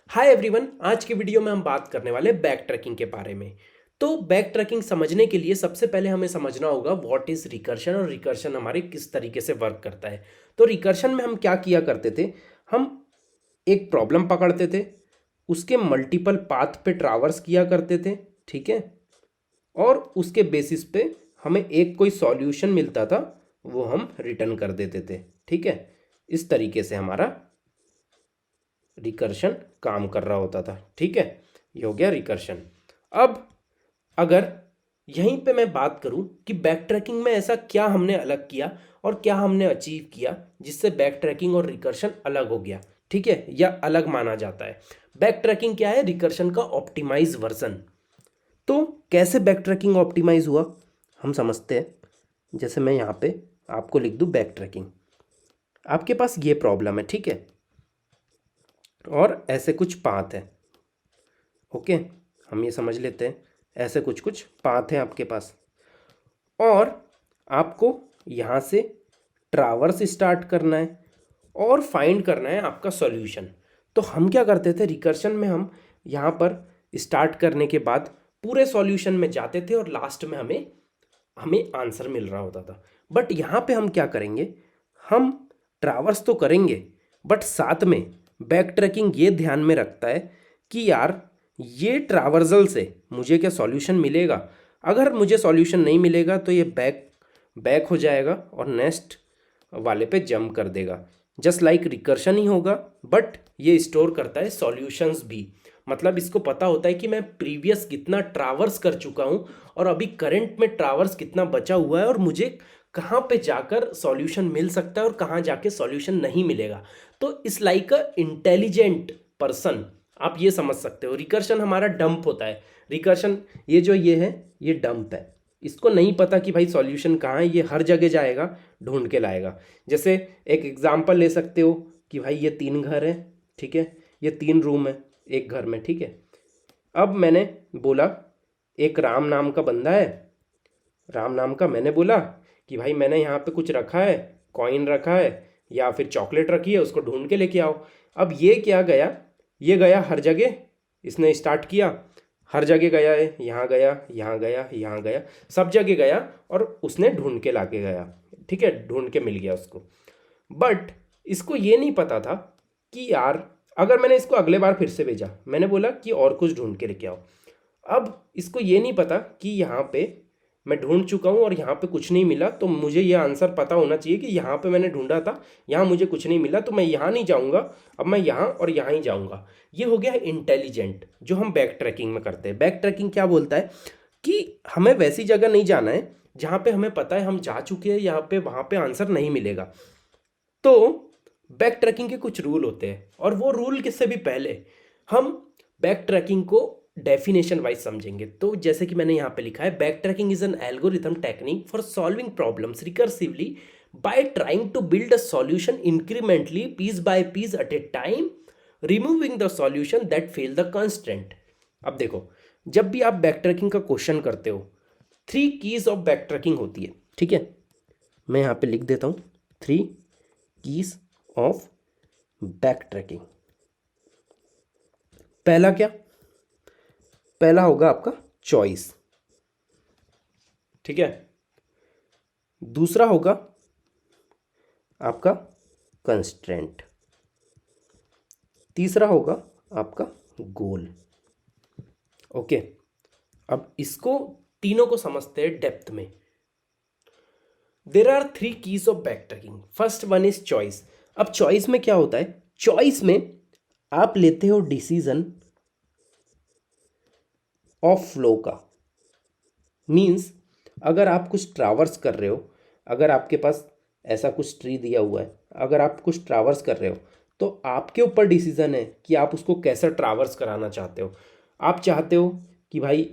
Hi everyone, आज की video में हम बात करने वाले बैक ट्रैकिंग के बारे में। तो बैक ट्रैकिंग समझने के लिए सबसे पहले हमें समझना होगा व्हाट इज रिकर्शन और रिकर्शन हमारे किस तरीके से वर्क करता है। तो रिकर्शन में हम क्या किया करते थे, हम एक प्रॉब्लम पकड़ते थे, उसके मल्टीपल पाथ पे ट्रावर्स किया करते थे, ठीक है, और उसके बेसिस पे हमें एक कोई सॉल्यूशन मिलता था, वो हम रिटर्न कर देते थे, ठीक है। इस तरीके से हमारा रिकर्शन काम कर रहा होता था, ठीक है। ये हो गया रिकर्शन। अब अगर यहीं पे मैं बात करूं कि बैक ट्रैकिंग में ऐसा क्या हमने अलग किया और क्या हमने अचीव किया जिससे बैक ट्रैकिंग और रिकर्शन अलग हो गया, ठीक है, या अलग माना जाता है। बैक ट्रैकिंग क्या है? रिकर्शन का ऑप्टिमाइज वर्जन। तो कैसे बैक ट्रैकिंग ऑप्टिमाइज हुआ हम समझते हैं। जैसे मैं यहाँ पे आपको लिख दूँ बैक ट्रैकिंग, आपके पास ये प्रॉब्लम है, ठीक है, और ऐसे कुछ पाथ है, ओके। हम ये समझ लेते हैं, ऐसे कुछ कुछ पाथ हैं आपके पास, और आपको यहाँ से ट्रावर्स स्टार्ट करना है और फाइंड करना है आपका सॉल्यूशन। तो हम क्या करते थे रिकर्शन में, हम यहाँ पर स्टार्ट करने के बाद पूरे सॉल्यूशन में जाते थे और लास्ट में हमें हमें आंसर मिल रहा होता था। बट यहाँ पे हम क्या करेंगे, हम ट्रावर्स तो करेंगे बट साथ में बैक ट्रैकिंग ये ध्यान में रखता है कि यार ये ट्रावर्सल से मुझे क्या सॉल्यूशन मिलेगा। अगर मुझे सॉल्यूशन नहीं मिलेगा तो ये बैक बैक हो जाएगा और नेक्स्ट वाले पे जंप कर देगा। जस्ट लाइक रिकर्शन ही होगा, बट ये स्टोर करता है सॉल्यूशंस भी। मतलब इसको पता होता है कि मैं प्रीवियस कितना ट्रावर्स कर चुका हूँ और अभी करंट में ट्रावर्स कितना बचा हुआ है और मुझे कहाँ पे जाकर सॉल्यूशन मिल सकता है और कहाँ जाके सॉल्यूशन नहीं मिलेगा। तो इस लाइक अ इंटेलिजेंट पर्सन, आप ये समझ सकते हो। रिकर्शन हमारा डंप होता है। रिकर्शन ये है, ये डंप है। इसको नहीं पता कि भाई सॉल्यूशन कहाँ है, ये हर जगह जाएगा, ढूंढ के लाएगा। जैसे एक एग्जांपल ले सकते हो कि भाई ये 3 घर है, ठीक है, ये 3 रूम है एक घर में, ठीक है। अब मैंने बोला एक राम नाम का बंदा है, राम नाम का, मैंने बोला कि भाई मैंने यहाँ पे कुछ रखा है, कॉइन रखा है या फिर चॉकलेट रखी है, उसको ढूंढ के लेके आओ। अब ये क्या गया, ये गया हर जगह, इसने स्टार्ट किया, हर जगह गया है, यहाँ गया, यहाँ गया, यहाँ गया, सब जगह गया और उसने ढूंढ के ला के गया, ठीक है, ढूंढ के मिल गया उसको। बट इसको ये नहीं पता था कि यार अगर मैंने इसको अगले बार फिर से भेजा, मैंने बोला कि और कुछ ढूंढ के लेके आओ। अब इसको ये नहीं पता कि यहाँ पे मैं ढूंढ चुका हूँ और यहाँ पे कुछ नहीं मिला, तो मुझे ये आंसर पता होना चाहिए कि यहाँ पे मैंने ढूंढा था, यहाँ मुझे कुछ नहीं मिला, तो मैं यहाँ नहीं जाऊँगा, अब मैं यहाँ और यहाँ ही जाऊँगा। ये हो गया इंटेलिजेंट, जो हम बैक ट्रैकिंग में करते हैं। बैक ट्रैकिंग क्या बोलता है कि हमें वैसी जगह नहीं जाना है जहाँ पे हमें पता है हम जा चुके हैं, यहाँ पे वहाँ पे आंसर नहीं मिलेगा। तो बैक ट्रैकिंग के कुछ रूल होते हैं और वो रूल किससे भी पहले हम बैक ट्रैकिंग को डेफिनेशन वाइज समझेंगे। तो जैसे कि मैंने यहाँ पे लिखा है, back tracking is an algorithm technique for solving problems recursively by trying to build a solution incrementally piece by piece at a time, removing the solution that fail the constraint. अब देखो, जब भी आप बैक ट्रैकिंग का question करते हो, 3 keys of back tracking होती है, ठीक है। मैं यहाँ पे लिख देता हूँ 3 कीज ऑफ बैक ट्रैकिंग। पहला क्या? पहला होगा आपका चॉइस, ठीक है। दूसरा होगा आपका कंस्ट्रेंट। तीसरा होगा आपका गोल, ओके। अब इसको तीनों को समझते हैं डेप्थ में। There are 3 keys of backtracking. First one is choice. अब चॉइस में क्या होता है? चॉइस में आप लेते हो डिसीजन ऑफ फ्लो का। मीन्स अगर आप कुछ ट्रावर्स कर रहे हो, अगर आपके पास ऐसा कुछ ट्री दिया हुआ है, अगर आप कुछ ट्रावर्स कर रहे हो, तो आपके ऊपर डिसीजन है कि आप उसको कैसा ट्रावर्स कराना चाहते हो। आप चाहते हो कि भाई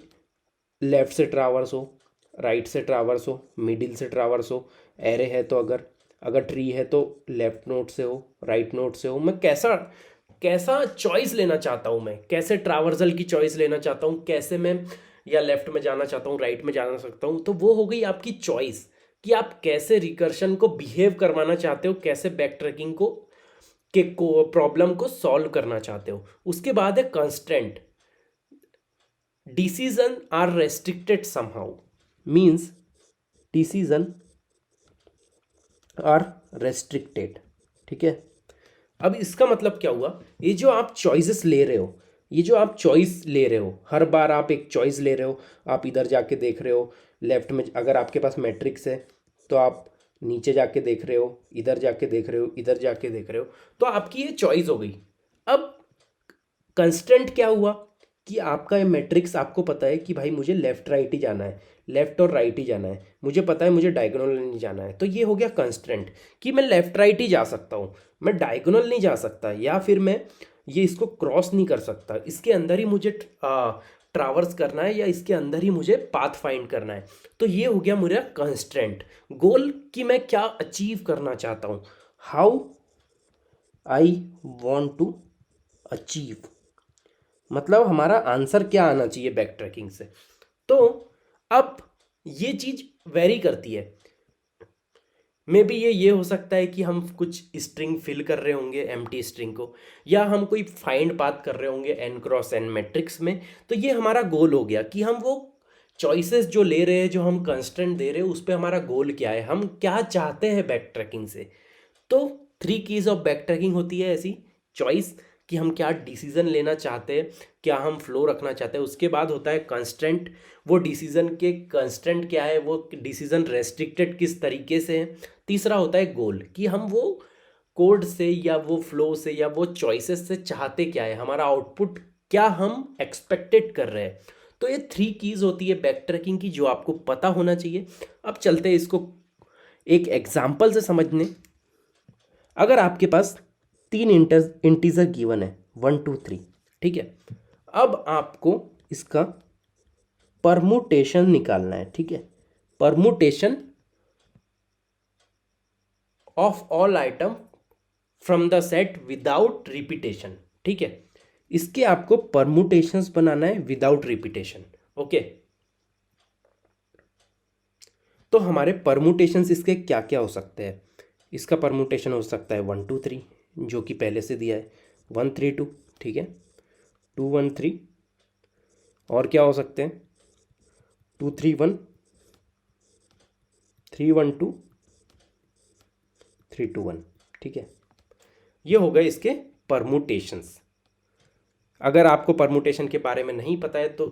लेफ़्ट से ट्रावर्स हो, राइट से ट्रावर्स हो, मिडिल से ट्रावर्स हो, एरे है तो अगर अगर ट्री है तो लेफ्ट नोड से हो, राइट नोड से हो। मैं कैसा कैसा चॉइस लेना चाहता हूँ, मैं कैसे ट्रावर्सल की चॉइस लेना चाहता हूँ, कैसे मैं या लेफ्ट में जाना चाहता हूँ, राइट में जाना सकता हूँ। तो वो हो गई आपकी चॉइस कि आप कैसे रिकर्शन को बिहेव करवाना चाहते हो, कैसे बैक ट्रैकिंग को के प्रॉब्लम को सॉल्व करना चाहते हो। उसके बाद है constraint, decision are restricted somehow, means decision are restricted. ठीक है, अब इसका मतलब क्या हुआ, ये जो आप चॉइसेस ले रहे हो, ये जो आप चॉइस ले रहे हो, हर बार आप एक चॉइस ले रहे हो, आप इधर जाके देख रहे हो लेफ्ट में, अगर आपके पास मैट्रिक्स है तो आप नीचे जाके देख रहे हो, इधर जाके देख रहे हो, इधर जाके देख रहे हो, तो आपकी ये चॉइस हो गई। अब कंस्टेंट क्या हुआ कि आपका ये मैट्रिक्स, आपको पता है कि भाई मुझे लेफ्ट राइट ही जाना है, लेफ्ट और राइट ही जाना है, मुझे पता है मुझे डायगोनल नहीं जाना है, तो ये हो गया कंस्ट्रेंट कि मैं लेफ्ट राइट ही जा सकता हूँ, मैं डायगोनल नहीं जा सकता, या फिर मैं ये इसको क्रॉस नहीं कर सकता, इसके अंदर ही मुझे ट्रावर्स करना है, या इसके अंदर ही मुझे पाथ फाइंड करना है। तो ये हो गया मेरा कंस्ट्रेंट, गोल कि मैं क्या अचीव करना चाहता हूँ, how I want to achieve, मतलब हमारा आंसर क्या आना चाहिए बैक ट्रैकिंग से। तो अब ये चीज वेरी करती है, मे बी ये हो सकता है कि हम कुछ स्ट्रिंग फिल कर रहे होंगे, एम्प्टी स्ट्रिंग को, या हम कोई फाइंड पाथ कर रहे होंगे n क्रॉस n मैट्रिक्स में। तो ये हमारा गोल हो गया कि हम वो चॉइसेस जो ले रहे हैं, जो हम कंस्टेंट दे रहे हैं, उस पर हमारा गोल क्या है, हम क्या चाहते हैं बैक ट्रैकिंग से। तो 3 कीज ऑफ बैक ट्रैकिंग होती है ऐसी, चॉइस कि हम क्या डिसीजन लेना चाहते हैं, क्या हम फ्लो रखना चाहते हैं। उसके बाद होता है कंस्टेंट, वो डिसीजन के कंस्टेंट क्या है, वो डिसीजन रेस्ट्रिक्टेड किस तरीके से है। तीसरा होता है गोल कि हम वो कोड से या वो फ्लो से या वो चॉइसेस से चाहते क्या है, हमारा आउटपुट क्या हम एक्सपेक्टेड कर रहे हैं। तो ये 3 कीज होती है बैक ट्रैकिंग की, जो आपको पता होना चाहिए। अब चलते हैं इसको एक एग्जाम्पल से समझने। अगर आपके पास 3 इंटीजर गिवन है 1 2 3, ठीक है, अब आपको इसका परमुटेशन निकालना है। ठीक है, permutation of all item from the set without repetition. ठीक है, इसके आपको परमुटेशंस बनाना है विदाउट रिपीटेशन। ओके, तो हमारे परमुटेशंस इसके क्या क्या हो सकते हैं। इसका परमुटेशन हो सकता है 1 2 3, जो कि पहले से दिया है, 1 3 2, ठीक है, 2 1 3, और क्या हो सकते हैं 2 3 1, 3 1 2, 3 2 1। ठीक है, ये हो गए इसके परमुटेशंस। अगर आपको परमुटेशन के बारे में नहीं पता है तो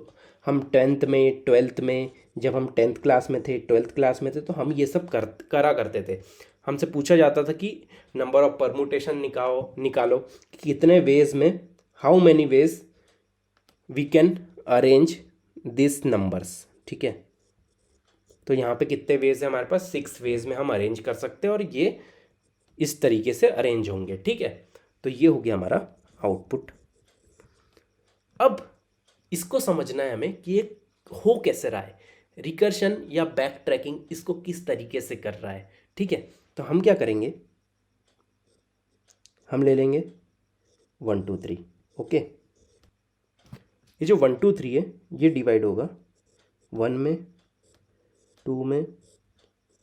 हम 10th में 12th में, जब हम 10th क्लास में थे 12th क्लास में थे, तो हम ये सब करा करते थे। हमसे पूछा जाता था कि नंबर ऑफ परमुटेशन निकालो कि कितने वेज में, how many ways we can arrange this numbers. ठीक है, तो यहाँ पे कितने वेज है हमारे पास, 6 वेज में हम अरेंज कर सकते हैं, और ये इस तरीके से अरेंज होंगे। ठीक है, तो ये हो गया हमारा आउटपुट। अब इसको समझना है हमें कि ये हो कैसे रहा है, रिकर्शन या बैक ट्रैकिंग इसको किस तरीके से कर रहा है। ठीक है, तो हम क्या करेंगे, हम ले लेंगे 1 2 3। ओके, ये जो 1 2 3 है ये डिवाइड होगा 1 में, 2 में,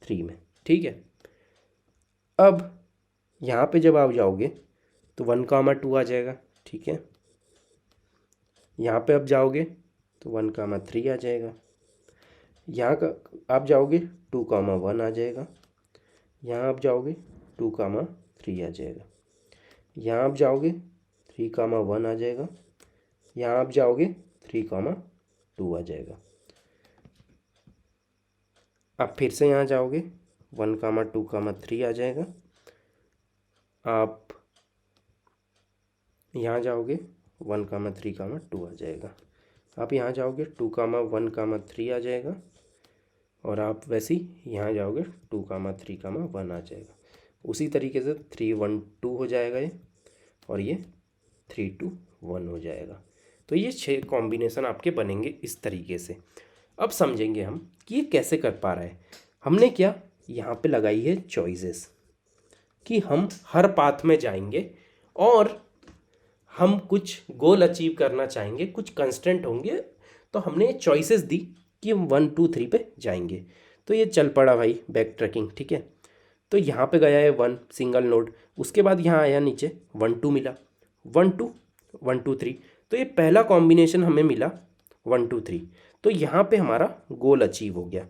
3 में। ठीक है, अब यहाँ पे जब आप जाओगे तो 1 2 आ जाएगा। ठीक है, यहाँ पे आप जाओगे तो 1 3 आ जाएगा, यहाँ का आप जाओगे 2 1 आ जाएगा, यहाँ आप जाओगे 2 3 आ जाएगा, यहाँ आप जाओगे 3 1 आ जाएगा, यहाँ आप जाओगे 3 2 आ जाएगा। आप फिर से यहाँ जाओगे 1 2 3 आ जाएगा, आप यहाँ जाओगे 1 3 2 आ जाएगा, आप यहाँ जाओगे 2 1 3 आ जाएगा, और आप वैसे ही यहाँ जाओगे 2 3 1 आ जाएगा। उसी तरीके से 3 1 2 हो जाएगा ये, और ये 3 2 1 हो जाएगा। तो ये 6 कॉम्बिनेशन आपके बनेंगे इस तरीके से। अब समझेंगे हम कि ये कैसे कर पा रहा है। हमने क्या यहाँ पे लगाई है चॉइसेस, कि हम हर पाथ में जाएंगे और हम कुछ गोल अचीव करना चाहेंगे, कुछ कंस्टेंट होंगे, तो हमने चॉइसेस दी कि हम 1 2 3 पे जाएंगे। तो ये चल पड़ा भाई बैक ट्रैकिंग। ठीक है, तो यहाँ पे गया है 1 सिंगल नोड, उसके बाद यहाँ आया नीचे 1 2 मिला, 1 2 1 2 3, तो ये पहला कॉम्बिनेशन हमें मिला 1 2 3। तो यहाँ पे हमारा गोल अचीव हो गया।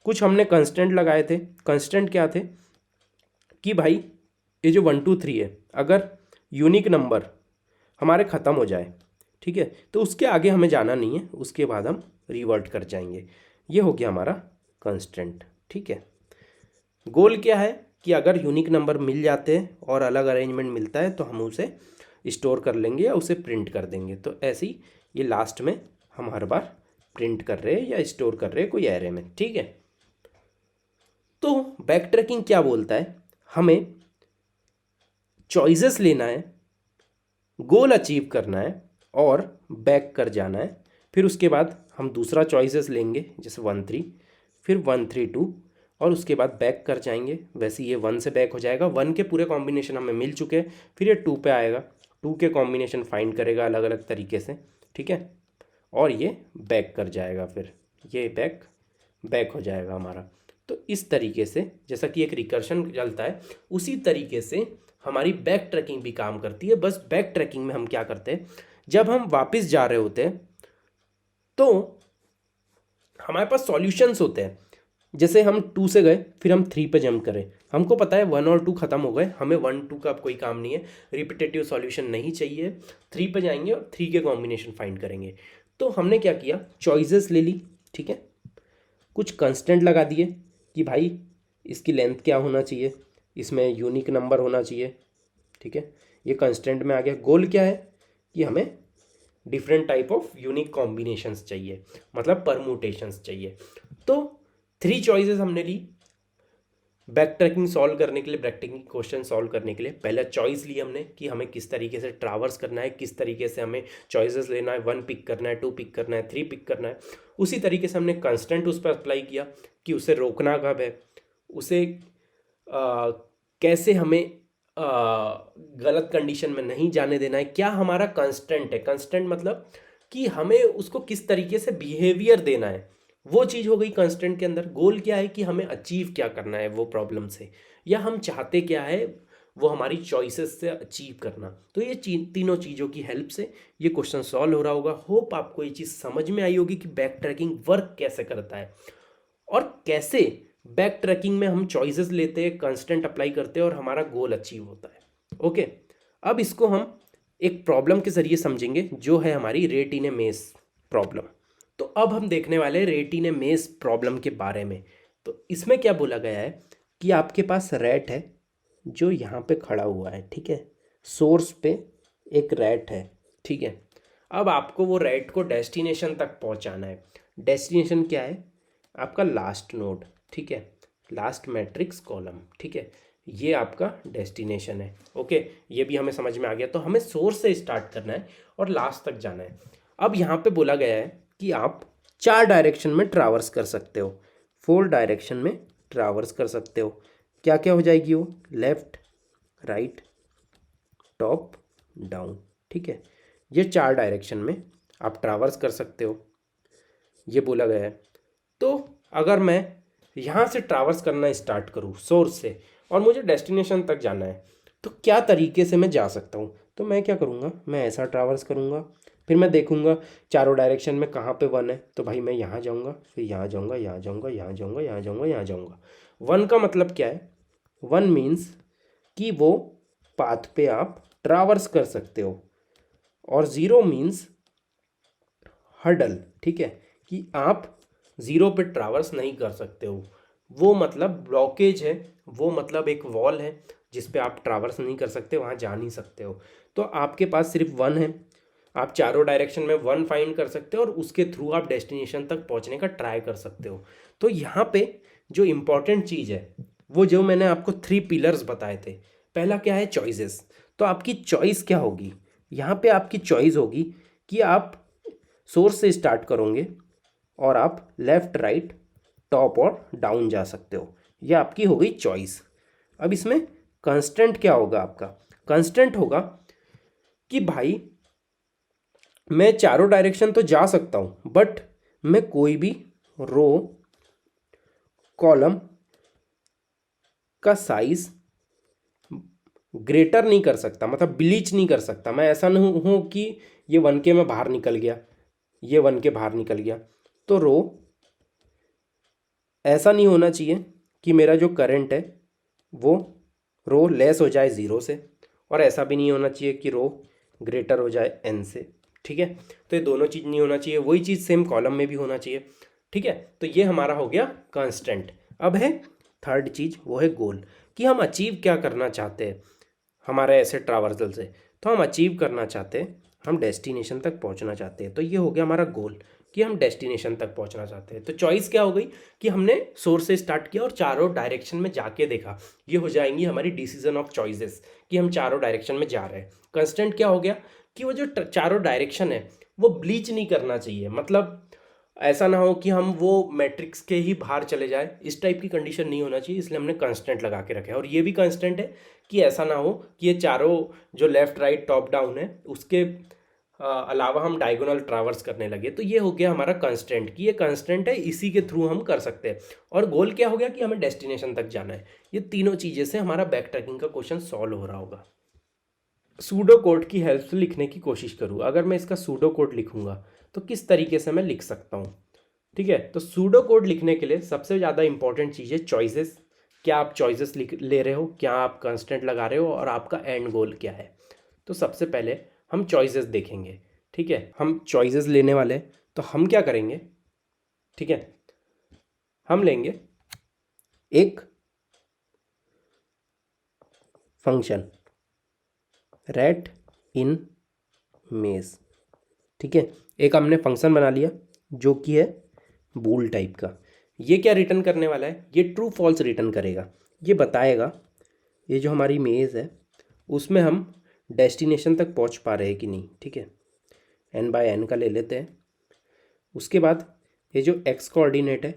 कुछ हमने कंस्टेंट लगाए थे। कंस्टेंट क्या थे कि भाई ये जो 1 2 3 है, अगर यूनिक नंबर हमारे ख़त्म हो जाए, ठीक है, तो उसके आगे हमें जाना नहीं है, उसके बाद हम रिवर्ट कर जाएंगे। ये हो गया हमारा कंस्टेंट, ठीक है। गोल क्या है कि अगर यूनिक नंबर मिल जाते हैं और अलग अरेंजमेंट मिलता है तो हम उसे स्टोर कर लेंगे या उसे प्रिंट कर देंगे। तो ऐसे ही ये लास्ट में हम हर बार प्रिंट कर रहे हैं या स्टोर कर रहे हैं कोई एरे में, ठीक है। तो बैक ट्रैकिंग क्या बोलता है, हमें चॉइसेस लेना है, गोल अचीव करना है और बैक कर जाना है। फिर उसके बाद हम दूसरा चॉइसेस लेंगे, जैसे 1 3, फिर 1 3 2, और उसके बाद बैक कर जाएंगे। वैसे ये 1 से बैक हो जाएगा, 1 के पूरे कॉम्बिनेशन हमें मिल चुके हैं, फिर ये 2 पे आएगा, 2 के कॉम्बिनेशन फाइंड करेगा अलग अलग तरीके से, ठीक है, और ये बैक कर जाएगा, फिर ये बैक हो जाएगा हमारा। तो इस तरीके से जैसा कि एक रिकर्शन चलता है, उसी तरीके से हमारी बैक ट्रैकिंग भी काम करती है। बस बैक ट्रैकिंग में हम क्या करते हैं, जब हम वापस जा रहे होते हैं तो हमारे पास सॉल्यूशंस होते हैं। जैसे हम 2 से गए, फिर हम 3 पे जंप करें, हमको पता है 1 और 2 खत्म हो गए, हमें 1 2 का अब कोई काम नहीं है, रिपीटेटिव सॉल्यूशन नहीं चाहिए। 3 पे जाएंगे और 3 के कॉम्बिनेशन फाइंड करेंगे। तो हमने क्या किया, चॉइसेस ले ली, ठीक है, कुछ कंस्टेंट लगा दिए कि भाई इसकी लेंथ क्या होना चाहिए, इसमें यूनिक नंबर होना चाहिए, ठीक है, ये कंस्टेंट में आ गया। गोल क्या है कि हमें different type of unique combinations चाहिए, मतलब परमुटेशंस चाहिए। तो 3 चॉइसेस हमने ली बैक ट्रैकिंग सॉल्व करने के लिए, बैक ट्रैकिंग क्वेश्चन सॉल्व करने के लिए। पहला चॉइस ली हमने कि हमें किस तरीके से ट्रावर्स करना है, किस तरीके से हमें चॉइसेस लेना है, 1 पिक करना है, 2 पिक करना है, 3 पिक करना है। उसी तरीके से हमने कंस्टेंट उस पर अप्लाई किया कि उसे रोकना कब है, उसे कैसे हमें गलत कंडीशन में नहीं जाने देना है, क्या हमारा कंस्टेंट है। कंस्टेंट मतलब कि हमें उसको किस तरीके से बिहेवियर देना है, वो चीज़ हो गई कंस्टेंट के अंदर। गोल क्या है कि हमें अचीव क्या करना है वो प्रॉब्लम से, या हम चाहते क्या है वो हमारी चॉइसेस से अचीव करना। तो ये तीनों चीज़ों की हेल्प से ये क्वेश्चन सॉल्व हो रहा होगा। होप आपको ये चीज़ समझ में आई होगी कि बैक ट्रैकिंग वर्क कैसे करता है और कैसे बैक ट्रैकिंग में हम चॉइसेस लेते हैं, कंस्टेंट अप्लाई करते हैं और हमारा गोल अचीव होता है। ओके, अब इसको हम एक प्रॉब्लम के जरिए समझेंगे जो है हमारी रेट इन ए मेज प्रॉब्लम। तो अब हम देखने वाले हैं रेट इन ए मेज प्रॉब्लम के बारे में। तो इसमें क्या बोला गया है कि आपके पास रैट है जो यहाँ पे खड़ा हुआ है, ठीक है, सोर्स पे एक रैट है, ठीक है। अब आपको वो रैट को डेस्टिनेशन तक पहुँचाना है। डेस्टिनेशन क्या है, आपका लास्ट नोड, ठीक है, लास्ट मैट्रिक्स कॉलम, ठीक है, ये आपका डेस्टिनेशन है। ओके, ये भी हमें समझ में आ गया। तो हमें सोर्स से स्टार्ट करना है और लास्ट तक जाना है। अब यहाँ पे बोला गया है कि आप 4 डायरेक्शन में ट्रावर्स कर सकते हो, 4 डायरेक्शन में ट्रावर्स कर सकते हो। क्या क्या हो जाएगी वो, लेफ्ट, राइट, टॉप, डाउन, ठीक है, ये 4 डायरेक्शन में आप ट्रावर्स कर सकते हो, ये बोला गया है। तो अगर मैं यहाँ से ट्रावर्स करना स्टार्ट करूँ सोर्स से और मुझे डेस्टिनेशन तक जाना है, तो क्या तरीके से मैं जा सकता हूँ। तो मैं क्या करूँगा, मैं ऐसा ट्रावर्स करूँगा, फिर मैं देखूँगा चारों डायरेक्शन में कहाँ पे 1 है, तो भाई मैं यहाँ जाऊँगा, फिर यहाँ जाऊँगा, यहाँ जाऊँगा, यहाँ जाऊँगा, यहाँ जाऊँगा, यहाँ जाऊँगा। 1 का मतलब क्या है, 1 मीन्स कि वो पाथ पे आप ट्रावर्स कर सकते हो, और 0 मीन्स हर्डल, ठीक है, कि आप 0 पे ट्रावर्स नहीं कर सकते हो। वो मतलब ब्लॉकेज है, वो मतलब एक वॉल है जिस पे आप ट्रावर्स नहीं कर सकते, वहाँ जा नहीं सकते हो। तो आपके पास सिर्फ 1 है, आप चारों डायरेक्शन में 1 फाइंड कर सकते हो और उसके थ्रू आप डेस्टिनेशन तक पहुँचने का ट्राई कर सकते हो। तो यहाँ पे जो इम्पॉर्टेंट चीज़ है वो जो मैंने आपको 3 पिलर्स बताए थे, पहला क्या है, चॉइसेस। तो आपकी चॉइस क्या होगी, यहाँ पे आपकी चॉइस होगी कि आप सोर्स से स्टार्ट करोगे और आप लेफ़्ट, राइट, टॉप और डाउन जा सकते हो, यह आपकी हो गई चॉइस। अब इसमें कंस्टेंट क्या होगा, आपका कंस्टेंट होगा कि भाई मैं चारों डायरेक्शन तो जा सकता हूँ, बट मैं कोई भी रो, कॉलम का साइज ग्रेटर नहीं कर सकता, मतलब ब्लीच नहीं कर सकता। मैं ऐसा नहीं हूँ कि ये 1K में बाहर निकल गया, ये 1K बाहर निकल गया। तो रो ऐसा नहीं होना चाहिए कि मेरा जो करंट है वो रो लेस हो जाए 0 से, और ऐसा भी नहीं होना चाहिए कि रो ग्रेटर हो जाए n से। ठीक है, तो ये दोनों चीज़ नहीं होना चाहिए। वही चीज़ सेम कॉलम में भी होना चाहिए। ठीक है, तो ये हमारा हो गया कांस्टेंट। अब है थर्ड चीज़, वो है गोल, कि हम अचीव क्या करना चाहते हैं हमारे ऐसे ट्रावर्सल से। तो हम अचीव करना चाहते हैं, हम डेस्टिनेशन तक पहुंचना चाहते हैं। तो ये हो गया हमारा गोल कि हम डेस्टिनेशन तक पहुंचना चाहते हैं। तो चॉइस क्या हो गई कि हमने सोर्स से स्टार्ट किया और चारों डायरेक्शन में जाके देखा। ये हो जाएंगी हमारी डिसीजन ऑफ चॉइसेस कि हम चारों डायरेक्शन में जा रहे हैं। कंस्टेंट क्या हो गया कि वो जो चारों डायरेक्शन है वो ब्लीच नहीं करना चाहिए, मतलब ऐसा ना हो कि हम वो मैट्रिक्स के ही बाहर चले जाए, इस टाइप की कंडीशन नहीं होना चाहिए। इसलिए हमने कांस्टेंट लगा के रखे हैं। और ये भी कांस्टेंट है कि ऐसा ना हो कि ये चारों जो लेफ्ट राइट टॉप डाउन है उसके अलावा हम डायगोनल ट्रावर्स करने लगे। तो ये हो गया हमारा कांस्टेंट कि ये कांस्टेंट है, इसी के थ्रू हम कर सकते हैं। और गोल क्या हो गया कि हमें डेस्टिनेशन तक जाना है। ये तीनों चीज़ें से हमारा बैक ट्रैकिंग का क्वेश्चन सॉल्व हो रहा होगा। सूडो कोड की हेल्प से लिखने की कोशिश करूँ, अगर मैं इसका सूडो कोड लिखूंगा तो किस तरीके से मैं लिख सकता हूँ। ठीक है, तो सूडो कोड लिखने के लिए सबसे ज़्यादा इंपॉर्टेंट चीज़ है चॉइसेस। क्या आप चॉइसेस लिख ले रहे हो, क्या आप कंस्टेंट लगा रहे हो, और आपका एंड गोल क्या है। तो सबसे पहले हम चॉइसेस देखेंगे। ठीक है, हम चॉइसेस लेने वाले हैं, तो हम क्या करेंगे। ठीक है, हम लेंगे एक फंक्शन रैट इन मेज। ठीक है, एक हमने फंक्शन बना लिया जो कि है बूल टाइप का। ये क्या रिटर्न करने वाला है, ये ट्रू फॉल्स रिटर्न करेगा। ये बताएगा ये जो हमारी मेज़ है उसमें हम डेस्टिनेशन तक पहुंच पा रहे हैं कि नहीं। ठीक है, n/n का ले लेते हैं। उसके बाद ये जो x कोऑर्डिनेट है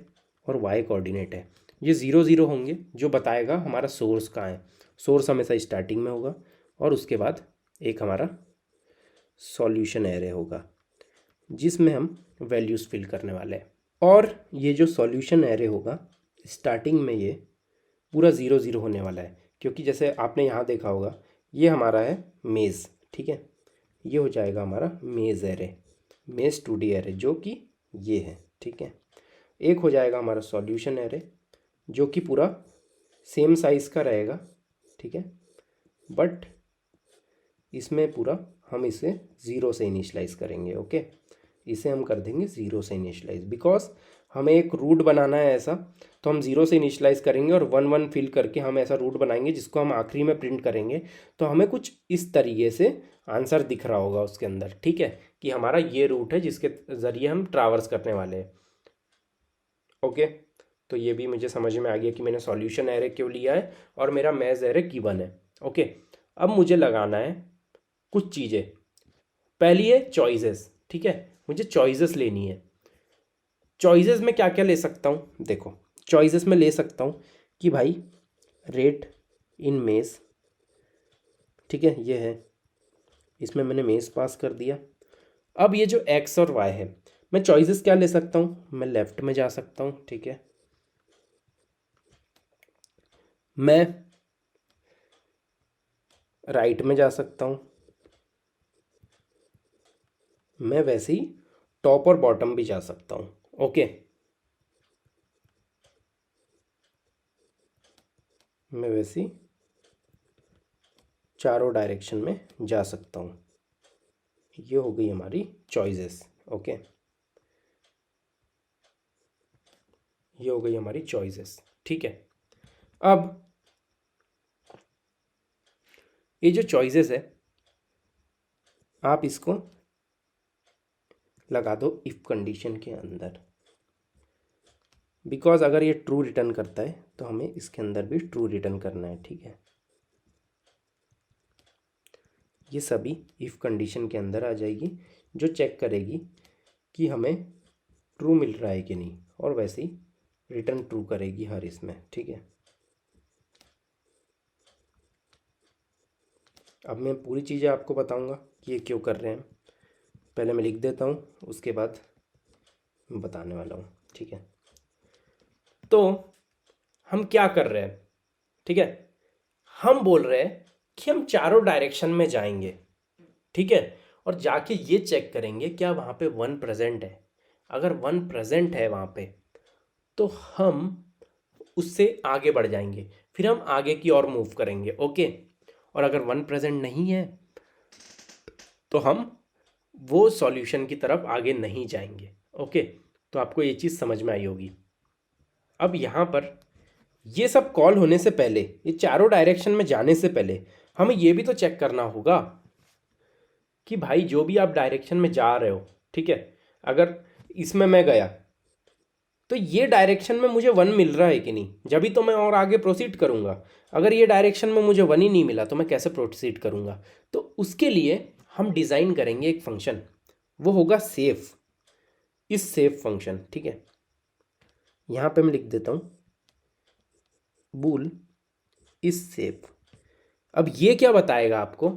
और y कोऑर्डिनेट है ये 0 0 होंगे, जो बताएगा हमारा सोर्स कहाँ है। सोर्स हमेशा स्टार्टिंग में होगा, और उसके बाद एक हमारा सॉल्यूशन एरे होगा जिसमें हम वैल्यूज़ फिल करने वाले हैं। और ये जो सॉल्यूशन एरे होगा स्टार्टिंग में ये पूरा 0 0 होने वाला है, क्योंकि जैसे आपने यहाँ देखा होगा ये हमारा है मेज़। ठीक है, ये हो जाएगा हमारा मेज़ एरे, मेज़ 2D एरे जो कि ये है। ठीक है, एक हो जाएगा हमारा सॉल्यूशन एरे जो कि पूरा सेम साइज़ का रहेगा। ठीक है, बट इसमें पूरा हम इसे ज़ीरो से इनिशलाइज करेंगे। ओके, इसे हम कर देंगे ज़ीरो से इनिशलाइज, बिकॉज हमें एक रूट बनाना है ऐसा। तो हम ज़ीरो से इनिशलाइज करेंगे और 1 1 फिल करके हम ऐसा रूट बनाएंगे जिसको हम आखिरी में प्रिंट करेंगे। तो हमें कुछ इस तरीके से आंसर दिख रहा होगा उसके अंदर। ठीक है, कि हमारा ये रूट है जिसके ज़रिए हम ट्रावर्स करने वाले हैं। ओके, तो ये भी मुझे समझ में आ गया कि मैंने सॉल्यूशन एरे क्यों लिया है और मेरा मेज एरे गिवन है। ओके, अब मुझे लगाना है कुछ चीज़ें। पहली है चॉइसेस। ठीक है, मुझे चॉइसेस लेनी है। चॉइसेस में क्या क्या ले सकता हूँ, देखो चॉइसेस में ले सकता हूँ कि भाई रेट इन मेज। ठीक है, ये है, इसमें मैंने मेज पास कर दिया। अब ये जो एक्स और वाई है, मैं चॉइसेस क्या ले सकता हूँ, मैं लेफ्ट में जा सकता हूँ। ठीक है, मैं राइट में जा सकता हूँ, मैं वैसे ही टॉप और बॉटम भी जा सकता हूँ। ओके, मैं वैसे ही चारों डायरेक्शन में जा सकता हूँ। ये हो गई हमारी चॉइसेस। ओके, ये हो गई हमारी चॉइसेस। ठीक है, अब ये जो चॉइसेस है आप इसको लगा दो इफ़ कंडीशन के अंदर, बिकॉज अगर ये ट्रू रिटर्न करता है तो हमें इसके अंदर भी ट्रू रिटर्न करना है। ठीक है, ये सभी इफ़ कंडीशन के अंदर आ जाएगी जो चेक करेगी कि हमें ट्रू मिल रहा है कि नहीं, और वैसे ही रिटर्न ट्रू करेगी हर इसमें। ठीक है, अब मैं पूरी चीज़ें आपको बताऊंगा कि ये क्यों कर रहे हैं। पहले मैं लिख देता हूँ, उसके बाद मैं बताने वाला हूँ। ठीक है, तो हम क्या कर रहे हैं, ठीक है। हम बोल रहे हैं कि हम चारों डायरेक्शन में जाएंगे, ठीक है, और जाके ये चेक करेंगे क्या वहाँ पे वन प्रेजेंट है। अगर वन प्रेजेंट है वहाँ पे तो हम उससे आगे बढ़ जाएंगे, फिर हम आगे की ओर मूव करेंगे, ओके। और अगर वन प्रेजेंट नहीं है तो हम वो सॉल्यूशन की तरफ आगे नहीं जाएंगे, ओके। तो आपको ये चीज़ समझ में आई होगी। अब यहाँ पर ये सब कॉल होने से पहले, ये चारों डायरेक्शन में जाने से पहले हमें ये भी तो चेक करना होगा कि भाई जो भी आप डायरेक्शन में जा रहे हो, ठीक है, अगर इसमें मैं गया तो ये डायरेक्शन में मुझे वन मिल रहा है कि नहीं, जभी तो मैं और आगे प्रोसीड करूँगा। अगर ये डायरेक्शन में मुझे वन ही नहीं मिला तो मैं कैसे प्रोसीड करूँगा। तो उसके लिए हम डिज़ाइन करेंगे एक फंक्शन, वो होगा सेफ, इस सेफ फंक्शन, ठीक है। यहाँ पे मैं लिख देता हूँ बूल इस सेफ। अब ये क्या बताएगा आपको,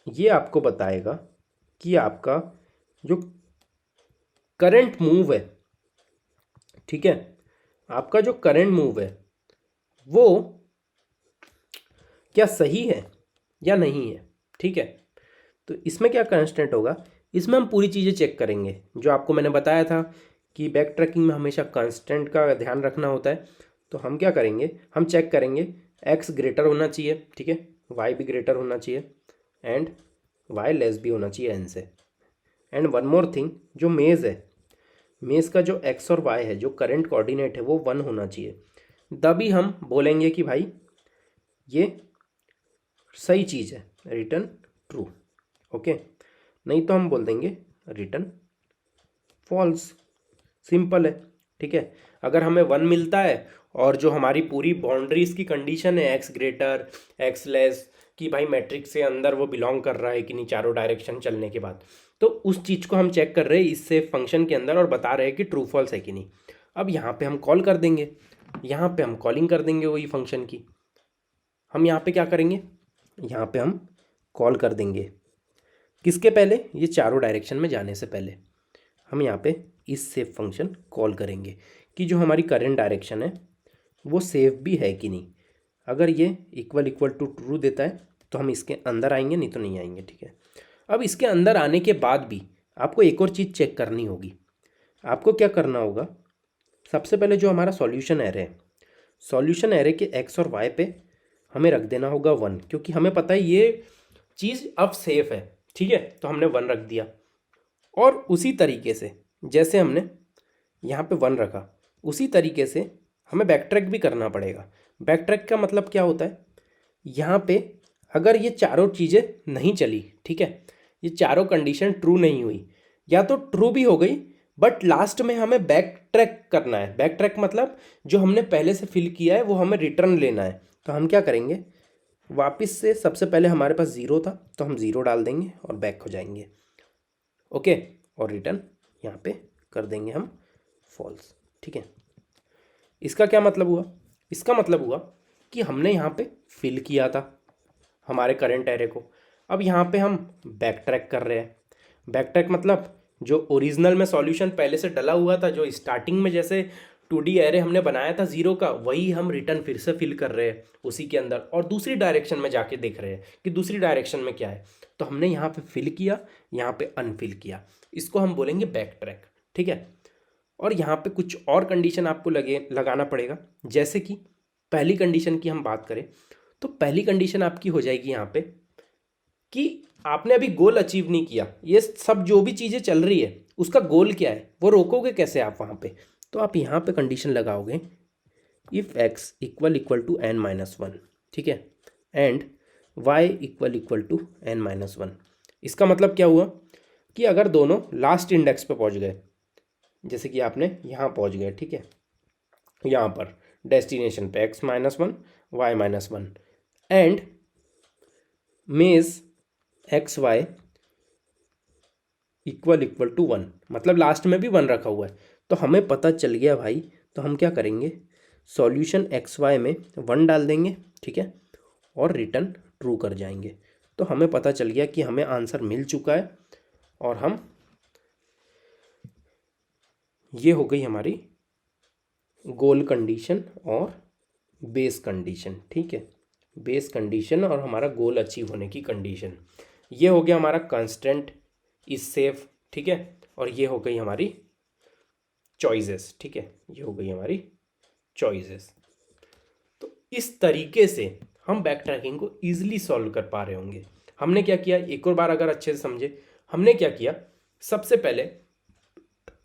ये आपको बताएगा कि आपका जो करंट मूव है, ठीक है, आपका जो करंट मूव है वो क्या सही है या नहीं है, ठीक है। तो इसमें क्या कांस्टेंट होगा, इसमें हम पूरी चीज़ें चेक करेंगे जो आपको मैंने बताया था कि बैक ट्रैकिंग में हमेशा कांस्टेंट का ध्यान रखना होता है। तो हम क्या करेंगे, हम चेक करेंगे एक्स ग्रेटर होना चाहिए, ठीक है, वाई भी ग्रेटर होना चाहिए एंड वाई लेस भी होना चाहिए एन से। एंड वन मोर थिंग, जो मेज़ है, मेज़ का जो एक्स और वाई है, जो करंट कोऑर्डिनेट है वो वन होना चाहिए। तभी हम बोलेंगे कि भाई ये सही चीज़ है, रिटर्न ट्रू, ओके। नहीं तो हम बोल देंगे रिटर्न फॉल्स, सिंपल है, ठीक है। अगर हमें वन मिलता है और जो हमारी पूरी बाउंड्रीज की कंडीशन है एक्स ग्रेटर एक्स लेस, कि भाई मैट्रिक्स से अंदर वो बिलोंग कर रहा है कि नहीं चारों डायरेक्शन चलने के बाद, तो उस चीज़ को हम चेक कर रहे हैं इससे फंक्शन के अंदर और बता रहे हैं कि ट्रू फॉल्स है कि नहीं। अब यहाँ पे हम कॉल कर देंगे, यहाँ पे हम कॉलिंग कर देंगे वही फंक्शन की। हम यहाँ पे क्या करेंगे, यहाँ पे हम कॉल कर देंगे किसके पहले, ये चारों डायरेक्शन में जाने से पहले हम यहाँ पे इस सेफ फंक्शन कॉल करेंगे कि जो हमारी करंट डायरेक्शन है वो सेफ भी है कि नहीं। अगर ये इक्वल इक्वल टू ट्रू देता है तो हम इसके अंदर आएंगे, नहीं तो नहीं आएंगे, ठीक है। अब इसके अंदर आने के बाद भी आपको एक और चीज़ चेक करनी होगी। आपको क्या करना होगा, सबसे पहले जो हमारा सॉल्यूशन एरे है, सॉल्यूशन एरे के एक्स और वाई पे हमें रख देना होगा वन, क्योंकि हमें पता है ये चीज़ अब सेफ है, ठीक है, तो हमने वन रख दिया। और उसी तरीके से जैसे हमने यहाँ पे वन रखा, उसी तरीके से हमें बैक ट्रैक भी करना पड़ेगा। बैक ट्रैक का मतलब क्या होता है, यहाँ पे अगर ये चारों चीज़ें नहीं चली, ठीक है, ये चारों कंडीशन ट्रू नहीं हुई, या तो ट्रू भी हो गई बट लास्ट में हमें बैक ट्रैक करना है। बैक ट्रैक मतलब जो हमने पहले से फिल किया है वो हमें रिटर्न लेना है। तो हम क्या करेंगे, वापस से सबसे पहले हमारे पास ज़ीरो था तो हम ज़ीरो डाल देंगे और बैक हो जाएंगे, ओके। और रिटर्न यहाँ पे कर देंगे हम फॉल्स, ठीक है। इसका क्या मतलब हुआ, इसका मतलब हुआ कि हमने यहाँ पे फिल किया था हमारे करंट एरे को। अब यहाँ पे हम बैक ट्रैक कर रहे हैं। बैक ट्रैक मतलब जो ओरिजिनल में सॉल्यूशन पहले से डला हुआ था, जो स्टार्टिंग में जैसे 2D एरे हमने बनाया था ज़ीरो का, वही हम रिटर्न फिर से फिल कर रहे हैं उसी के अंदर, और दूसरी डायरेक्शन में जाके देख रहे हैं कि दूसरी डायरेक्शन में क्या है। तो हमने यहाँ पे फिल किया, यहाँ पे अनफिल किया, इसको हम बोलेंगे बैक ट्रैक, ठीक है। और यहाँ पे कुछ और कंडीशन आपको लगाना पड़ेगा। जैसे कि पहली कंडीशन की हम बात करें तो पहली कंडीशन आपकी हो जाएगी यहाँ पे कि आपने अभी गोल अचीव नहीं किया, ये सब जो भी चीज़ें चल रही है उसका गोल क्या है, वो रोकोगे कैसे आप वहाँ पे। तो आप यहाँ पे कंडीशन लगाओगे if x equal equal to n minus one, ठीक है, and y equal equal to n minus one. इसका मतलब क्या हुआ कि अगर दोनों लास्ट इंडेक्स पे पहुँच गए, जैसे कि आपने यहाँ पहुँच गए, ठीक है, यहाँ पर डेस्टिनेशन पे x minus one y minus one and maze x y equal equal to one, मतलब लास्ट में भी वन रखा हुआ है, तो हमें पता चल गया भाई। तो हम क्या करेंगे, सॉल्यूशन एक्स वाई में वन डाल देंगे, ठीक है, और रिटर्न ट्रू कर जाएंगे। तो हमें पता चल गया कि हमें आंसर मिल चुका है, और हम ये हो गई हमारी गोल कंडीशन और बेस कंडीशन, ठीक है, बेस कंडीशन और हमारा गोल अचीव होने की कंडीशन। ये हो गया हमारा कंस्टेंट इज सेफ, ठीक है, और ये हो गई हमारी चॉइसेस, ठीक है, ये हो गई हमारी चॉइसेस। तो इस तरीके से हम बैक ट्रैकिंग को ईजिली सॉल्व कर पा रहे होंगे। हमने क्या किया, एक और बार अगर अच्छे से समझे, हमने क्या किया, सबसे पहले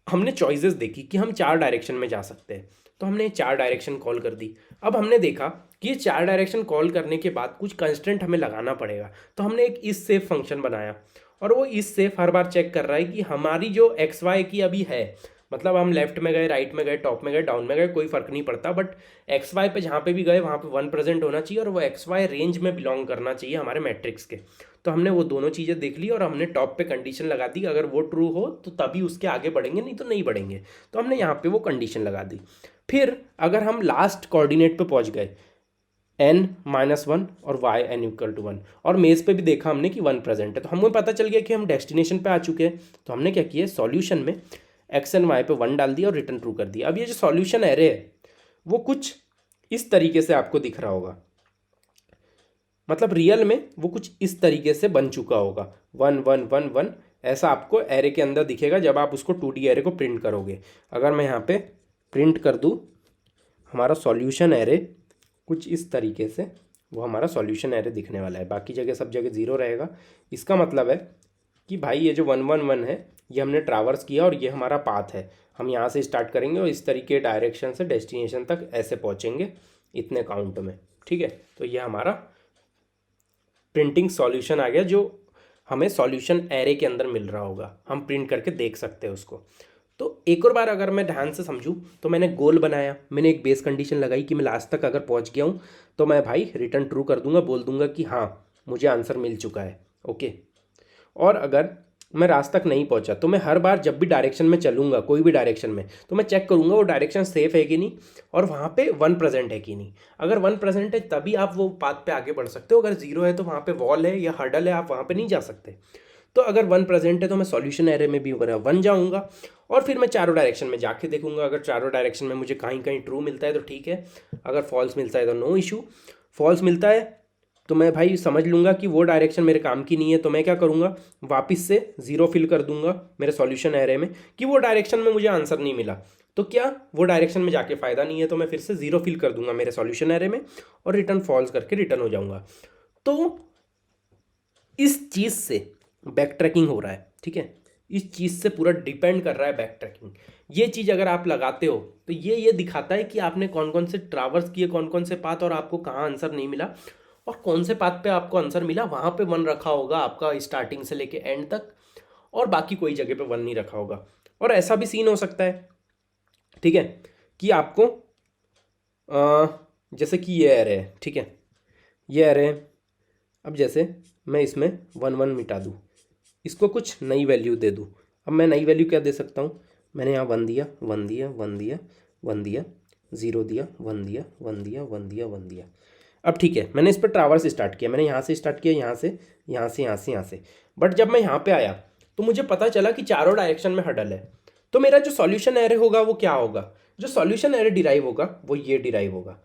हमने चॉइसेस देखी कि हम 4 डायरेक्शन में जा सकते हैं, तो हमने 4 डायरेक्शन कॉल कर दी। अब हमने देखा कि ये 4 डायरेक्शन कॉल करने के बाद कुछ कंस्ट्रेंट हमें लगाना पड़ेगा, तो हमने एक इस सेफ फंक्शन बनाया, और वो इस सेफ हर बार चेक कर रहा है कि हमारी जो एक्स वाई की अभी है, मतलब हम लेफ्ट में गए, राइट में गए, टॉप में गए, डाउन में गए, कोई फर्क नहीं पड़ता, बट एक्स वाई पे जहाँ पे भी गए वहाँ पे 1 प्रेजेंट होना चाहिए, और वो एक्स वाई रेंज में बिलोंग करना चाहिए हमारे मैट्रिक्स के। तो हमने वो दोनों चीज़ें देख ली, और हमने टॉप पे कंडीशन लगा दी, अगर वो ट्रू हो तो तभी उसके आगे बढ़ेंगे, नहीं तो नहीं बढ़ेंगे। तो हमने यहाँ पे वो कंडीशन लगा दी। फिर अगर हम लास्ट कोऑर्डिनेट पे पहुँच गए, n-1 और yn=1, और मेज पे भी देखा हमने कि 1 प्रेजेंट है, तो हमें पता चल गया कि हम डेस्टिनेशन पे आ चुके हैं। तो हमने क्या किया, सॉल्यूशन में x एंड y पे 1 डाल दिया और रिटर्न ट्रू कर दिया। अब ये जो सॉल्यूशन एरे है वो कुछ इस तरीके से आपको दिख रहा होगा, मतलब रियल में वो कुछ इस तरीके से बन चुका होगा, 1 1 1 1 ऐसा आपको एरे के अंदर दिखेगा जब आप उसको 2D एरे को प्रिंट करोगे। अगर मैं यहाँ पे प्रिंट कर दूँ हमारा सॉल्यूशन एरे कुछ इस तरीके से, वो हमारा सॉल्यूशन एरे दिखने वाला है, बाकी जगह सब जगह 0 रहेगा। इसका मतलब है कि भाई ये जो 1 1 1 है ये हमने ट्रैवर्स किया, और ये हमारा पाथ है, हम यहाँ से स्टार्ट करेंगे और इस तरीके डायरेक्शन से डेस्टिनेशन तक ऐसे पहुँचेंगे इतने काउंट में, ठीक है। तो ये हमारा प्रिंटिंग सॉल्यूशन आ गया, जो हमें सॉल्यूशन एरे के अंदर मिल रहा होगा, हम प्रिंट करके देख सकते हैं उसको। तो एक और बार अगर मैं ध्यान से समझूं, तो मैंने गोल बनाया, मैंने एक बेस कंडीशन लगाई कि मैं लास्ट तक अगर पहुंच गया हूं तो मैं भाई रिटर्न ट्रू कर दूंगा, बोल दूंगा कि हाँ मुझे आंसर मिल चुका है, ओके। और अगर मैं रास्ते तक नहीं पहुंचा तो मैं हर बार जब भी डायरेक्शन में चलूंगा, कोई भी डायरेक्शन में, तो मैं चेक करूंगा वो डायरेक्शन सेफ है कि नहीं, और वहाँ पे 1 प्रेजेंट है कि नहीं। अगर 1 प्रेजेंट है तभी आप वो पाथ पे आगे बढ़ सकते हो, अगर 0 है तो वहाँ पे वॉल है या हर्डल है, आप वहाँ पे नहीं जा सकते। तो अगर 1 प्रेजेंट है तो मैं सॉल्यूशन एरे में भी 1 जाऊँगा, और फिर मैं चारों डायरेक्शन में जाके देखूंगा। अगर चारों डायरेक्शन में मुझे कहीं कहीं ट्रू मिलता है तो ठीक है, अगर फॉल्स मिलता है तो नो इशू। फॉल्स मिलता है तो मैं भाई समझ लूँगा कि वो डायरेक्शन मेरे काम की नहीं है, तो मैं क्या करूँगा, वापस से 0 फिल कर दूंगा मेरे सॉल्यूशन एरे में कि वो डायरेक्शन में मुझे आंसर नहीं मिला, तो क्या वो डायरेक्शन में जाके फ़ायदा नहीं है, तो मैं फिर से 0 फिल कर दूंगा मेरे सॉल्यूशन एरे में और रिटर्न फॉल्स करके रिटर्न हो जाऊँगा। तो इस चीज़ से बैक ट्रैकिंग हो रहा है, ठीक है, इस चीज़ से पूरा डिपेंड कर रहा है बैक ट्रैकिंग। ये चीज़ अगर आप लगाते हो तो ये दिखाता है कि आपने कौन कौन से ट्रैवर्स किए, कौन कौन से पाथ, और आपको कहाँ आंसर नहीं मिला, और कौन से पाथ पे आपको आंसर मिला वहाँ पे 1 रखा होगा आपका स्टार्टिंग से लेके एंड तक, और बाकी कोई जगह पे 1 नहीं रखा होगा। और ऐसा भी सीन हो सकता है, ठीक है, कि आपको जैसे कि ये एरे है, ठीक है, ये एरे है, अब जैसे मैं इसमें 1 1 मिटा दूँ, इसको कुछ नई वैल्यू दे दूँ। अब मैं नई वैल्यू क्या दे सकता हूँ, मैंने यहाँ 1 दिया, 1 दिया, 1 दिया, 1 दिया, 0 दिया, 1 दिया, 1 दिया, 1 दिया, 1 दिया। अब ठीक है, मैंने इस पर ट्रैवर्स स्टार्ट किया, मैंने यहाँ से स्टार्ट किया, यहाँ से, यहाँ से, यहाँ से, यहाँ से, बट जब मैं यहाँ पे आया तो मुझे पता चला कि चारों डायरेक्शन में हडल है। तो मेरा जो सॉल्यूशन एरे होगा वो क्या होगा, जो सॉल्यूशन एरे डिराइव होगा वो ये डिराइव होगा,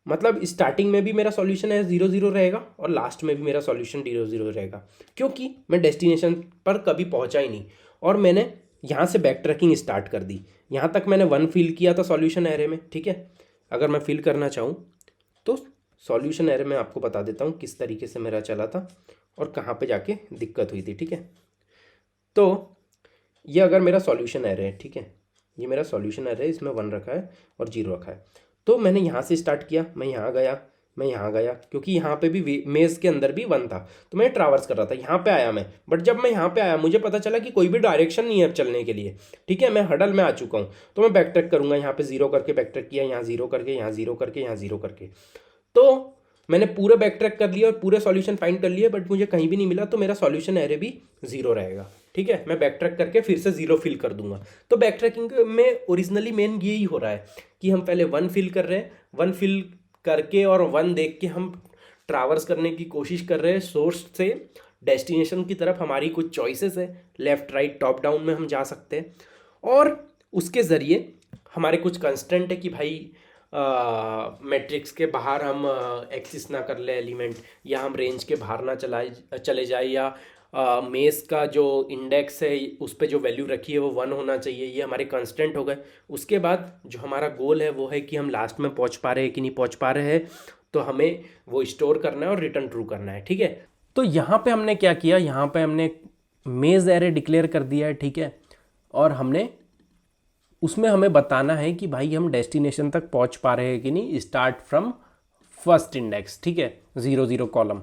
मतलब स्टार्टिंग में भी मेरा सॉल्यूशन है 0 0 रहेगा, और लास्ट में भी मेरा सॉल्यूशन 0 0 रहेगा, क्योंकि मैं डेस्टिनेशन पर कभी पहुंचा ही नहीं, और मैंने यहाँ से बैक ट्रैकिंग स्टार्ट कर दी। यहाँ तक मैंने 1 फिल किया था सॉल्यूशन एरे में, ठीक है। अगर मैं फिल करना चाहूँ तो सॉल्यूशन एरे में आपको बता देता हूँ किस तरीके से मेरा चला था और कहाँ पे जाके दिक्कत हुई थी, ठीक है। तो ये अगर मेरा सॉल्यूशन एरे है, ठीक है, ये मेरा सॉल्यूशन एरे है, इसमें 1 रखा है और 0 रखा है। तो मैंने यहाँ से स्टार्ट किया, मैं यहाँ गया, मैं यहाँ गया, क्योंकि यहाँ पे भी मेज़ के अंदर भी 1 था, तो मैं ट्रैवर्स कर रहा था, यहाँ पे आया मैं, बट जब मैं यहाँ पे आया मुझे पता चला कि कोई भी डायरेक्शन नहीं है चलने के लिए, ठीक है, मैं हडल में आ चुका हूँ। तो मैं बैक ट्रैक करूँगा, यहाँ पे 0 करके बैक ट्रैक किया, यहाँ 0 करके, यहाँ 0 करके, यहाँ 0 करके, तो मैंने पूरा बैक ट्रैक कर लिया और पूरे सॉल्यूशन फाइंड कर लिए, बट मुझे कहीं भी नहीं मिला, तो मेरा सॉल्यूशन एरे भी 0 रहेगा, ठीक है। मैं बैक ट्रैक करके फिर से 0 फिल कर दूंगा। तो बैक ट्रैकिंग में ओरिजिनली मेन यही हो रहा है कि हम पहले 1 फिल कर रहे हैं, 1 फिल करके और 1 देख के हम ट्रैवर्स करने की कोशिश कर रहे हैं सोर्स से डेस्टिनेशन की तरफ। हमारी कुछ चॉइसेस है, लेफ्ट राइट टॉप डाउन में हम जा सकते हैं, और उसके ज़रिए हमारे कुछ कंस्टेंट है कि भाई मैट्रिक्स के बाहर हम एक्सिस ना कर ले एलिमेंट, या हम रेंज के बाहर ना चले जाए, या मेस का जो इंडेक्स है उस पर जो वैल्यू रखी है वो 1 होना चाहिए। ये हमारे कांस्टेंट हो गए। उसके बाद जो हमारा गोल है वो है कि हम लास्ट में पहुंच पा रहे हैं कि नहीं पहुंच पा रहे हैं, तो हमें वो स्टोर करना है और रिटर्न ट्रू करना है। ठीक है, तो यहाँ पे हमने क्या किया, यहाँ पे हमने मेज एरे डिक्लेयर कर दिया है। ठीक है, और हमने उसमें हमें बताना है कि भाई हम डेस्टिनेशन तक पहुंच पा रहे हैं कि नहीं, स्टार्ट फ्रॉम फर्स्ट इंडेक्स। ठीक है, 0 0 कॉलम।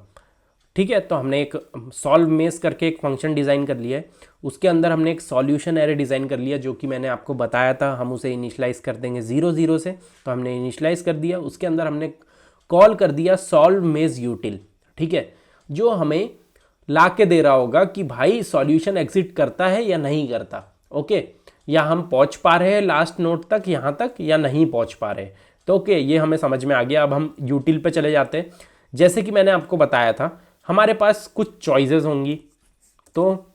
ठीक है, तो हमने एक सॉल्व मेस करके एक फंक्शन डिज़ाइन कर लिया है। उसके अंदर हमने एक सॉल्यूशन एरे डिज़ाइन कर लिया, जो कि मैंने आपको बताया था हम उसे इनिशलाइज कर देंगे 0 0 से। तो हमने इनिशलाइज कर दिया, उसके अंदर हमने कॉल कर दिया सॉल्व मेज यूटिल। ठीक है, जो हमें ला के दे रहा होगा कि भाई सॉल्यूशन एग्जिट करता है या नहीं करता। ओके, या हम पहुंच पा रहे हैं लास्ट नोड तक, यहाँ तक, या नहीं पहुंच पा रहे। तो ओके, ये हमें समझ में आ गया। अब हम यूटिल पे चले जाते हैं। जैसे कि मैंने आपको बताया था, हमारे पास कुछ चॉइसेस होंगी। तो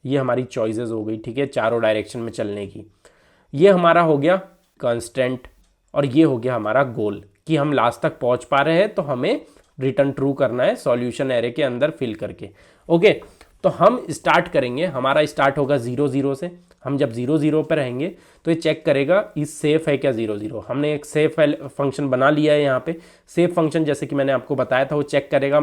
ये हमारी चॉइसेस हो गई। ठीक है, चारों डायरेक्शन में चलने की। ये हमारा हो गया कंस्टेंट, और ये हो गया हमारा गोल कि हम लास्ट तक पहुंच पा रहे हैं, तो हमें रिटर्न ट्रू करना है सॉल्यूशन एरे के अंदर फिल करके। ओके, तो हम स्टार्ट करेंगे। हमारा स्टार्ट होगा 0 0 से। हम जब 0 0 पर रहेंगे तो ये चेक करेगा इस सेफ है क्या 0 0। हमने एक सेफ फंक्शन बना लिया है यहाँ पे। सेफ फंक्शन जैसे कि मैंने आपको बताया था, वो चेक करेगा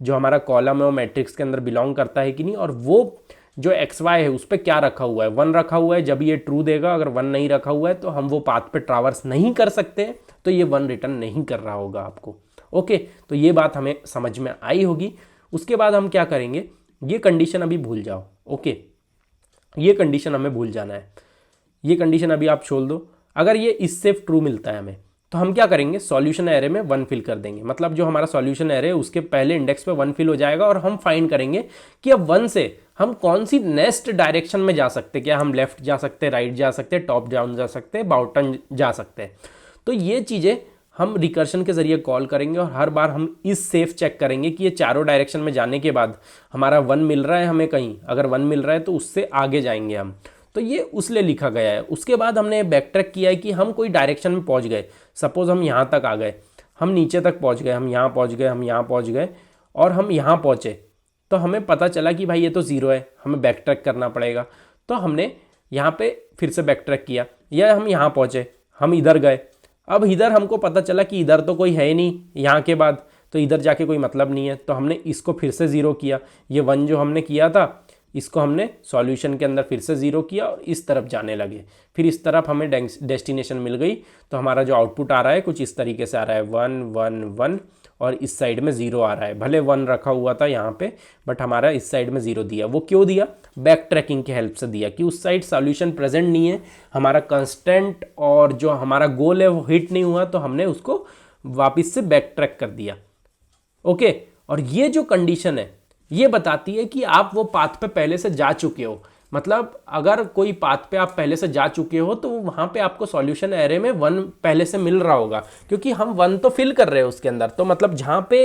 जो हमारा कॉलम है वो मैट्रिक्स के अंदर बिलोंग करता है कि नहीं, और वो जो एक्स वाई है उस पर क्या रखा हुआ है, 1 रखा हुआ है, जब ये ट्रू देगा। अगर 1 नहीं रखा हुआ है तो हम वो पाथ पे ट्रावर्स नहीं कर सकते, तो ये 1 रिटर्न नहीं कर रहा होगा आपको। ओके, तो ये बात हमें समझ में आई होगी। उसके बाद हम क्या करेंगे, ये कंडीशन अभी भूल जाओ। ओके, ये कंडीशन हमें भूल जाना है। ये कंडीशन अभी आप छोड़ दो। अगर ये इससे ट्रू मिलता है हमें, तो हम क्या करेंगे, सॉल्यूशन एरे में 1 फिल कर देंगे। मतलब जो हमारा सॉल्यूशन एरे है उसके पहले इंडेक्स पे 1 फिल हो जाएगा, और हम फाइंड करेंगे कि अब 1 से हम कौन सी नेक्स्ट डायरेक्शन में जा सकते हैं। क्या हम लेफ्ट जा सकते हैं, राइट जा सकते हैं, टॉप डाउन जा सकते हैं, बॉटम जा सकते हैं। तो ये चीज़ें हम रिकर्शन के जरिए कॉल करेंगे, और हर बार हम इस सेफ चेक करेंगे कि ये चारों डायरेक्शन में जाने के बाद हमारा 1 मिल रहा है हमें कहीं। अगर 1 मिल रहा है तो उससे आगे जाएंगे हम। तो ये उसले लिखा गया है। उसके बाद हमने बैक ट्रैक किया है कि हम कोई डायरेक्शन में पहुंच गए। सपोज हम यहाँ तक आ गए, हम नीचे तक पहुंच गए, हम यहाँ पहुंच गए, हम यहाँ पहुंच गए, और हम यहाँ पहुंचे, तो हमें पता चला कि भाई ये तो 0 है, हमें बैक ट्रैक करना पड़ेगा। तो हमने यहाँ पे फिर से बैक ट्रैक किया, या हम यहाँ पहुंचे, हम इधर गए। अब इधर हमको पता चला कि इधर तो कोई है ही नहीं यहाँ के बाद, तो इधर जाके कोई मतलब नहीं है, तो हमने इसको फिर से 0 किया। ये 1 जो हमने किया था, इसको हमने सॉल्यूशन के अंदर फिर से 0 किया, और इस तरफ जाने लगे। फिर इस तरफ हमें डेस्टिनेशन मिल गई। तो हमारा जो आउटपुट आ रहा है कुछ इस तरीके से आ रहा है, 1 1 1, और इस साइड में 0 आ रहा है। भले 1 रखा हुआ था यहाँ पे, बट हमारा इस साइड में 0 दिया। वो क्यों दिया, बैक ट्रैकिंग की हेल्प से दिया, कि उस साइड सॉल्यूशन प्रेजेंट नहीं है, हमारा कंस्टेंट और जो हमारा गोल है वो हिट नहीं हुआ, तो हमने उसको वापस से बैक ट्रैक कर दिया। ओके, और ये जो कंडीशन है ये बताती है कि आप वो पाथ पे पहले से जा चुके हो। मतलब अगर कोई पाथ पे आप पहले से जा चुके हो, तो वहां पे आपको सॉल्यूशन एरे में 1 पहले से मिल रहा होगा, क्योंकि हम 1 तो फिल कर रहे हैं उसके अंदर। तो मतलब जहां पे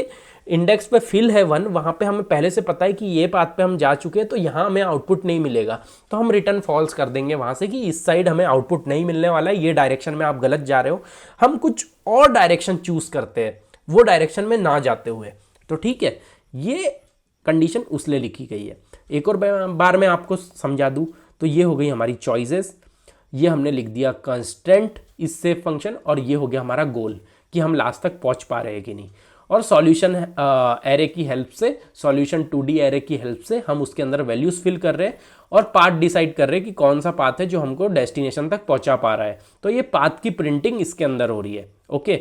इंडेक्स पे फिल है 1, वहां पे हमें पहले से पता है कि ये पाथ पे हम जा चुके हैं, तो यहाँ हमें आउटपुट नहीं मिलेगा। तो हम रिटर्न फॉल्स कर देंगे वहां से कि इस साइड हमें आउटपुट नहीं मिलने वाला है, ये डायरेक्शन में आप गलत जा रहे हो। हम कुछ और डायरेक्शन चूज करते हैं, वो डायरेक्शन में ना जाते हुए। तो ठीक है, ये कंडीशन उसले लिखी गई है। एक और बार मैं आपको समझा दूं, तो ये हो गई हमारी चॉइसेस। ये हमने लिख दिया कंस्टेंट इस सेफ फंक्शन, और ये हो गया हमारा गोल कि हम लास्ट तक पहुंच पा रहे हैं कि नहीं। और सॉल्यूशन एरे की हेल्प से, सॉल्यूशन 2D एरे की हेल्प से हम उसके अंदर वैल्यूज फिल कर रहे हैं, और पाथ डिसाइड कर रहे हैं कि कौन सा पाथ है जो हमको डेस्टिनेशन तक पहुंचा पा रहा है। तो ये पाथ की प्रिंटिंग इसके अंदर हो रही है। ओके,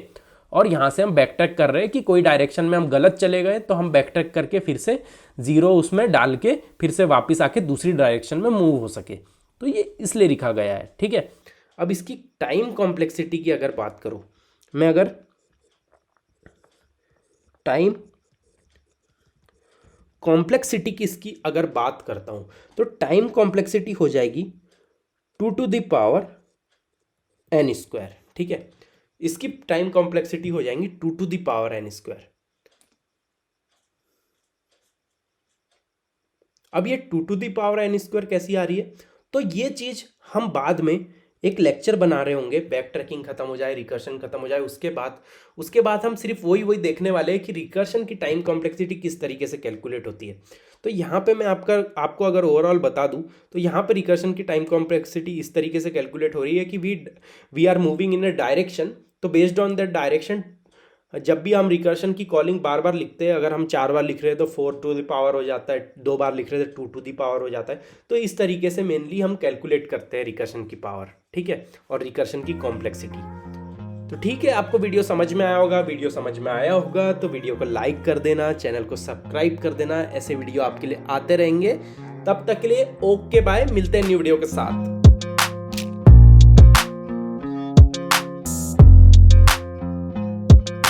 और यहाँ से हम बैकट्रैक कर रहे हैं कि कोई डायरेक्शन में हम गलत चले गए, तो हम बैकट्रैक करके फिर से 0 उसमें डाल के फिर से वापस आके दूसरी डायरेक्शन में मूव हो सके। तो ये इसलिए लिखा गया है। ठीक है, अब इसकी टाइम कॉम्प्लेक्सिटी की अगर बात करूं, मैं अगर टाइम कॉम्प्लेक्सिटी की इसकी अगर बात करता हूं, तो टाइम कॉम्प्लेक्सिटी हो जाएगी 2 n स्क्वायर। ठीक है, इसकी टाइम कॉम्प्लेक्सिटी हो जाएंगी 2 n स्क्वायर। अब ये 2 n स्क्वायर कैसी आ रही है, तो ये चीज हम बाद में एक लेक्चर बना रहे होंगे, बैक ट्रैकिंग खत्म हो जाए, रिकर्शन खत्म हो जाए, उसके बाद हम सिर्फ वही देखने वाले हैं कि रिकर्शन की टाइम कॉम्प्लेक्सिटी किस तरीके से कैलकुलेट होती है। तो यहाँ पे मैं आपको अगर ओवरऑल बता दूँ तो यहाँ पे रिकर्शन की टाइम कॉम्प्लेक्सिटी इस तरीके से कैलकुलेट हो रही है कि we are moving in a direction. तो बेस्ड ऑन दैट डायरेक्शन जब भी हम रिकर्शन की कॉलिंग बार बार लिखते हैं, अगर हम 4 बार लिख रहे हैं तो 4 टू द पावर हो जाता है, 2 बार लिख रहे हैं तो 2 टू द पावर हो जाता है। तो इस तरीके से मेनली हम कैलकुलेट करते हैं रिकर्शन की पावर, ठीक है, और रिकर्शन की कॉम्प्लेक्सिटी। तो ठीक है, आपको वीडियो समझ में आया होगा। वीडियो समझ में आया होगा तो वीडियो को लाइक कर देना, चैनल को सब्सक्राइब कर देना। ऐसे वीडियो आपके लिए आते रहेंगे। तब तक के लिए ओके बाय, मिलते हैं न्यू वीडियो के साथ।